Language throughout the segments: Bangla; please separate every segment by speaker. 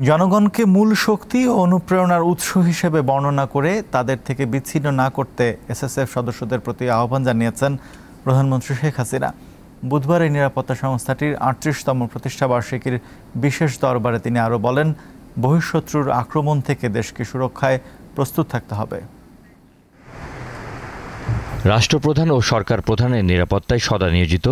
Speaker 1: জনগণকে মূল শক্তি ও অনুপ্রেরণার উৎস হিসেবে বর্ণনা করে তাদের থেকে বিচ্ছিন্ন না করতে এসএসএফ সদস্যদের প্রতি আহ্বান জানিয়েছেন প্রধানমন্ত্রী শেখ হাসিনা। বুধবার এই নিরাপত্তা সংস্থাটির ৩৮তম প্রতিষ্ঠাবার্ষিকীর বিশেষ দরবারে তিনি আরও বলেন, বহিঃশত্রুর আক্রমণ থেকে দেশকে সুরক্ষায় প্রস্তুত থাকতে হবে।
Speaker 2: রাষ্ট্রপ্রধান ও সরকার প্রধানের নিরাপত্তায় সদা নিয়োজিত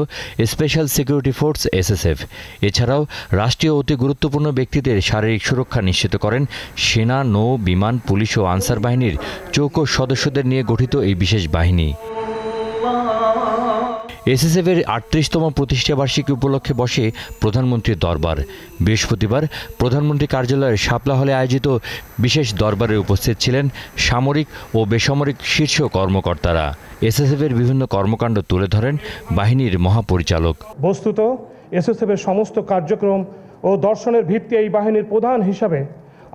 Speaker 2: স্পেশাল সিকিউরিটি ফোর্স এসএসএফ এছাড়াও রাষ্ট্রীয় অতি গুরুত্বপূর্ণ ব্যক্তিদের শারীরিক সুরক্ষা নিশ্চিত করেন সেনা, নৌ, বিমান, পুলিশ ও আনসার বাহিনীর চৌকস সদস্যদের নিয়ে গঠিত এই বিশেষ বাহিনী। এসএসএফের ৩৮তম প্রতিষ্ঠাবার্ষিকী উপলক্ষে বসে প্রধানমন্ত্রীর দরবার। বৃহস্পতিবার প্রধানমন্ত্রী কার্যালয়ের শাপলা হলে আয়োজিত বিশেষ দরবারে উপস্থিত ছিলেন সামরিক ও বেসামরিক শীর্ষ কর্মকর্তারা। এসএসএফের বিভিন্ন কর্মকাণ্ড তুলে ধরেন বাহিনীর মহাপরিচালক।
Speaker 3: বস্তুত এসএসএফের সমস্ত কার্যক্রম ও দর্শনের ভিত্তি এই বাহিনীর প্রধান হিসাবে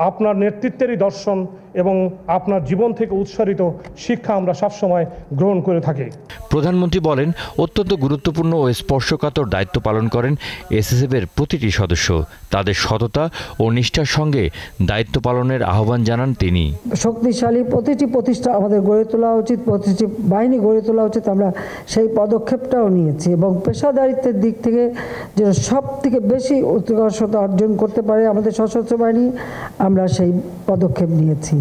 Speaker 3: আপনার নেতৃত্বেরই দর্শন এবং আপনার জীবন থেকে উৎসারিত শিক্ষা আমরা সবসময় গ্রহণ করে থাকি।
Speaker 2: প্রধানমন্ত্রী বলেন, অত্যন্ত গুরুত্বপূর্ণ ও স্পর্শকাতর দায়িত্ব পালন করেন এসএসএফের প্রতিটি সদস্য। তাদের সততা ও নিষ্ঠার সঙ্গে দায়িত্ব পালনের আহ্বান জানান তিনি।
Speaker 4: শক্তিশালী প্রতিটি প্রতিষ্ঠা আমাদের গড়ে তোলা উচিত, প্রতিটি বাহিনী গড়ে তোলা উচিত। আমরা সেই পদক্ষেপটাও নিয়েছি এবং পেশাদারিত্বের দিক থেকে যে সব থেকে বেশি উৎকর্ষতা অর্জন করতে পারে আমাদের সশস্ত্র বাহিনী, আমরা সেই পদক্ষেপ নিয়েছি।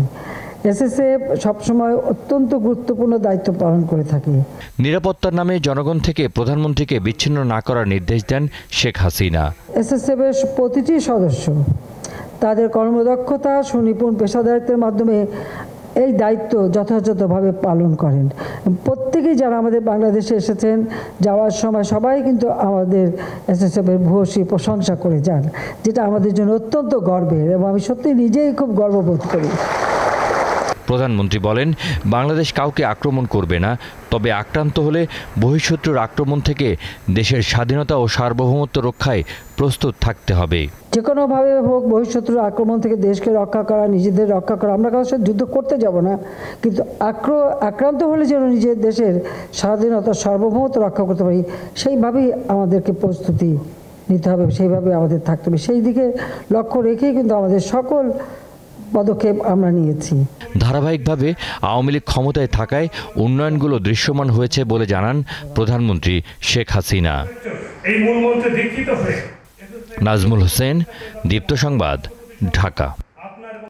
Speaker 4: এসএসএফ সবসময় অত্যন্ত গুরুত্বপূর্ণ দায়িত্ব পালন করে থাকে।
Speaker 2: নিরাপত্তার নামে জনগণ থেকে প্রধানমন্ত্রীকে বিচ্ছিন্ন না করার নির্দেশ দেন শেখ হাসিনা।
Speaker 4: এসএসএফের প্রতিটি সদস্য তাদের কর্মদক্ষতা, সুনিপুণ পেশাদারিত্বের মাধ্যমে এই দায়িত্ব যথাযথভাবে পালন করেন। প্রত্যেকেই যারা আমাদের বাংলাদেশে এসেছেন, যাওয়ার সময় সবাই কিন্তু আমাদের এসএসএফের ভূয়সী প্রশংসা করে যান, যেটা আমাদের জন্য অত্যন্ত গর্বের এবং আমি সত্যি নিজেই খুব গর্ববোধ করি।
Speaker 2: প্রধানমন্ত্রী বলেন, বাংলাদেশ কাউকে আক্রমণ করবে না, তবে আক্রান্ত হলে বহিঃশত্রুর আক্রমণ থেকে দেশের স্বাধীনতা ও সার্বভৌমত্ব রক্ষায় প্রস্তুত থাকতে হবে।
Speaker 4: যে কোনোভাবে হোক বহিঃশত্রুর আক্রমণ থেকে দেশকে রক্ষা করা, নিজেদের রক্ষা করা। আমরা কারোর সাথে যুদ্ধ করতে যাব না, কিন্তু আক্রান্ত হলে যেন নিজের দেশের স্বাধীনতা সার্বভৌমত্ব রক্ষা করতে পারি, সেইভাবেই আমাদেরকে প্রস্তুতি নিতে হবে, সেইভাবে আমাদের থাকতে হবে। সেই দিকে লক্ষ্য রেখেই কিন্তু আমাদের সকল পদক্ষেপ আমরা নিয়েছি।
Speaker 2: ধারাবাহিকভাবে আওয়ামী লীগ ক্ষমতায় থাকায় উন্নয়নগুলো দৃশ্যমান হয়েছে বলে জানান প্রধানমন্ত্রী শেখ হাসিনা। নাজমুল হোসেন, দীপ্ত সংবাদ, ঢাকা।